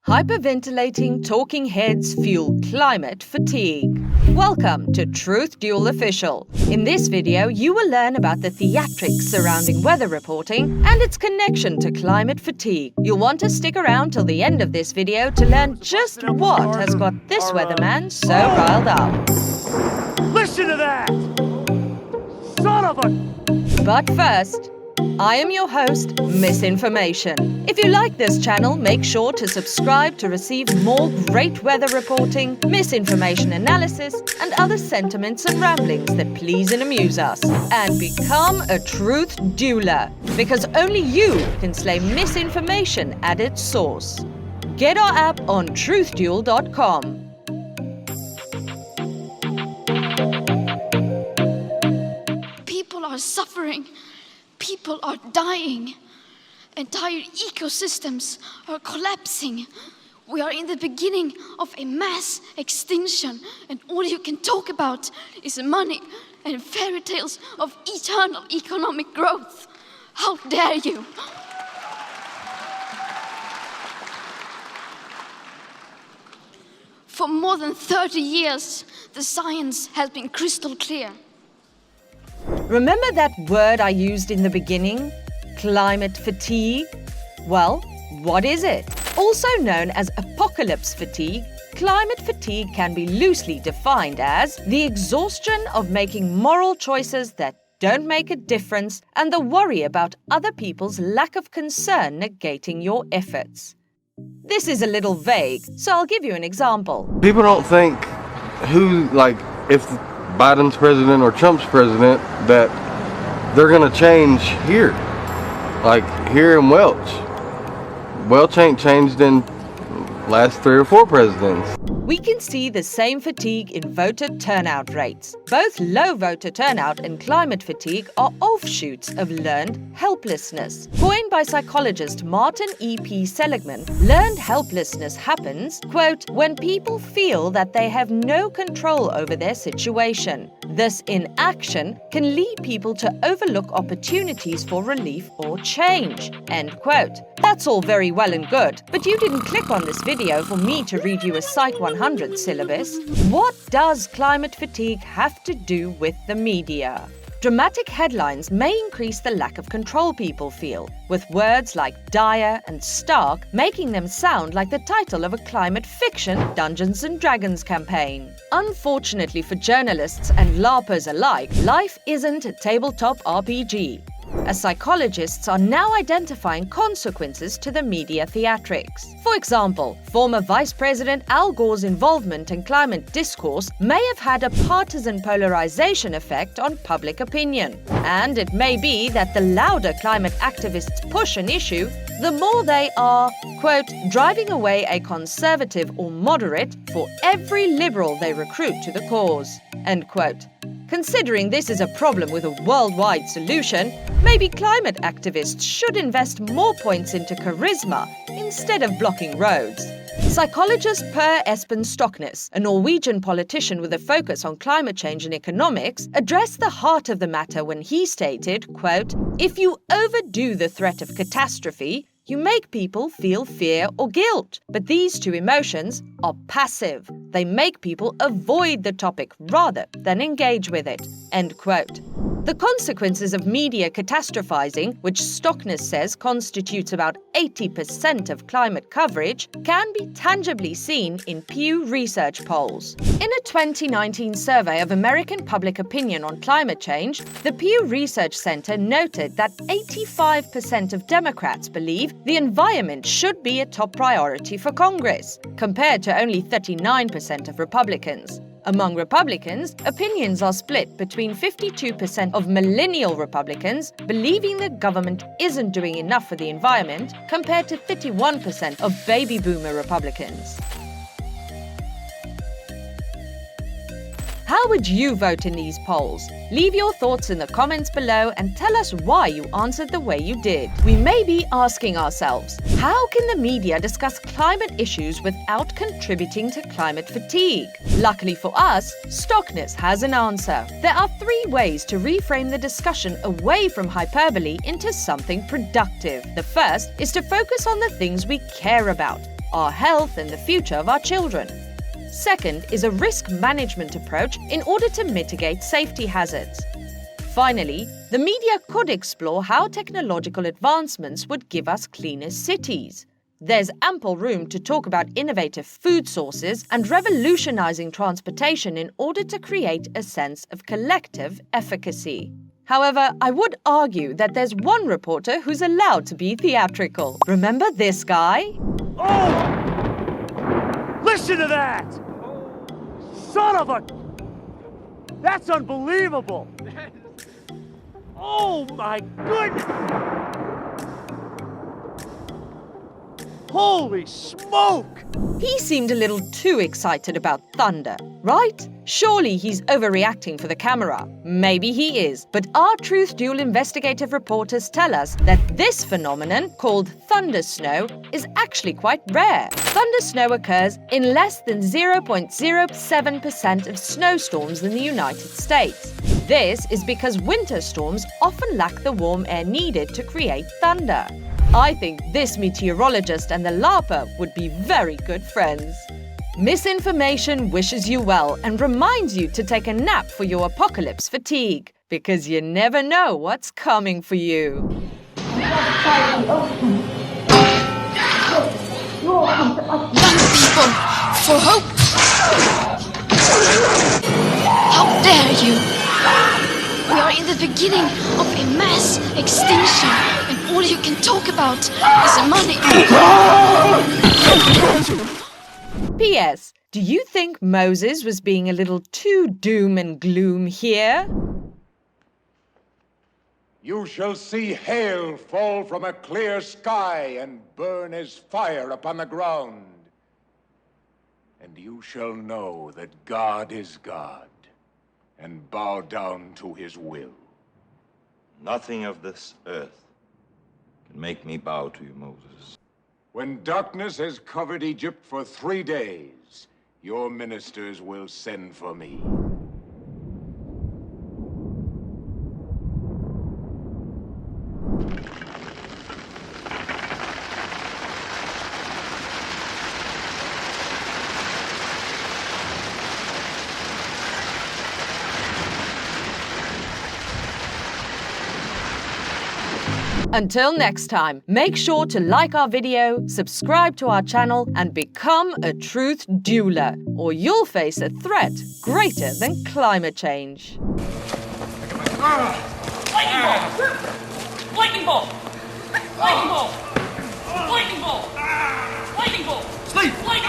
Hyperventilating talking heads fuel climate fatigue. Welcome to Truth Duel Official. In this video, you will learn about the theatrics surrounding weather reporting and its connection to climate fatigue. You'll want to stick around till the end of this video to learn just what has got this weatherman so riled up. Listen to that! Son of a... But first, I am your host, Misinformation. If you like this channel, make sure to subscribe to receive more great weather reporting, misinformation analysis, and other sentiments and ramblings that please and amuse us. And become a truth dueler, because only you can slay misinformation at its source. Get our app on truthduel.com. People are suffering. People are dying. Entire ecosystems are collapsing. We are in the beginning of a mass extinction, and all you can talk about is money and fairy tales of eternal economic growth. How dare you? For more than 30 years, the science has been crystal clear. Remember that word I used in the beginning? Climate fatigue? Well, what is it? Also known as apocalypse fatigue, climate fatigue can be loosely defined as the exhaustion of making moral choices that don't make a difference and the worry about other people's lack of concern negating your efforts. This is a little vague, so I'll give you an example. People don't think if Biden's president or Trump's president, that they're going to change here. Like here in Welch. Welch ain't changed in last 3 or 4 presidents. We can see the same fatigue in voter turnout rates. Both low voter turnout and climate fatigue are offshoots of learned helplessness. Coined by psychologist Martin E.P. Seligman, learned helplessness happens, quote, when people feel that they have no control over their situation. This inaction can lead people to overlook opportunities for relief or change, end quote. That's all very well and good, but you didn't click on this video for me to read you a Psych 100 syllabus. What does climate fatigue have to do with the media? Dramatic headlines may increase the lack of control people feel, with words like dire and stark making them sound like the title of a climate fiction Dungeons & Dragons campaign. Unfortunately for journalists and LARPers alike, life isn't a tabletop RPG, as psychologists are now identifying consequences to the media theatrics. For example, former Vice President Al Gore's involvement in climate discourse may have had a partisan polarization effect on public opinion. And it may be that the louder climate activists push an issue, the more they are, quote, driving away a conservative or moderate for every liberal they recruit to the cause, end quote. Considering this is a problem with a worldwide solution, maybe climate activists should invest more points into charisma instead of blocking roads. Psychologist Per Espen Stoknes, a Norwegian politician with a focus on climate change and economics, addressed the heart of the matter when he stated, quote, if you overdo the threat of catastrophe, you make people feel fear or guilt. But these two emotions are passive. They make people avoid the topic rather than engage with it, end quote. The consequences of media catastrophizing, which Stoknes says constitutes about 80% of climate coverage, can be tangibly seen in Pew Research polls. In a 2019 survey of American public opinion on climate change, the Pew Research Center noted that 85% of Democrats believe the environment should be a top priority for Congress, compared to only 39% of Republicans. Among Republicans, opinions are split between 52% of millennial Republicans believing the government isn't doing enough for the environment compared to 51% of baby boomer Republicans. How would you vote in these polls? Leave your thoughts in the comments below and tell us why you answered the way you did. We may be asking ourselves, how can the media discuss climate issues without contributing to climate fatigue? Luckily for us, Stoknes has an answer. There are 3 ways to reframe the discussion away from hyperbole into something productive. The first is to focus on the things we care about. our health and the future of our children. Second is a risk management approach in order to mitigate safety hazards. Finally, the media could explore how technological advancements would give us cleaner cities. There's ample room to talk about innovative food sources and revolutionizing transportation in order to create a sense of collective efficacy. However, I would argue that there's one reporter who's allowed to be theatrical. Remember this guy? Oh! Listen to that! Son of a... That's unbelievable! Oh my goodness! Holy smoke! He seemed a little too excited about thunder, right? Surely he's overreacting for the camera. Maybe he is, but our Truth Duel investigative reporters tell us that this phenomenon, called thunder snow, is actually quite rare. Thunder snow occurs in less than 0.07% of snowstorms in the United States. This is because winter storms often lack the warm air needed to create thunder. I think this meteorologist and the LARPer would be very good friends. Misinformation wishes you well and reminds you to take a nap for your apocalypse fatigue, because you never know what's coming for you. People for hope. How dare you? We are in the beginning of a mass extinction, and all you can talk about is money. P.S. Do you think Moses was being a little too doom and gloom here? You shall see hail fall from a clear sky and burn as fire upon the ground. And you shall know that God is God, and bow down to his will. Nothing of this earth can make me bow to you, Moses. When darkness has covered Egypt for 3 days, your ministers will send for me. Until next time, make sure to like our video, subscribe to our channel, and become a truth dueler, or you'll face a threat greater than climate change. Lightning bolt! Lightning bolt! Lightning bolt! Lightning bolt! Lightning bolt! Sleep! Lightning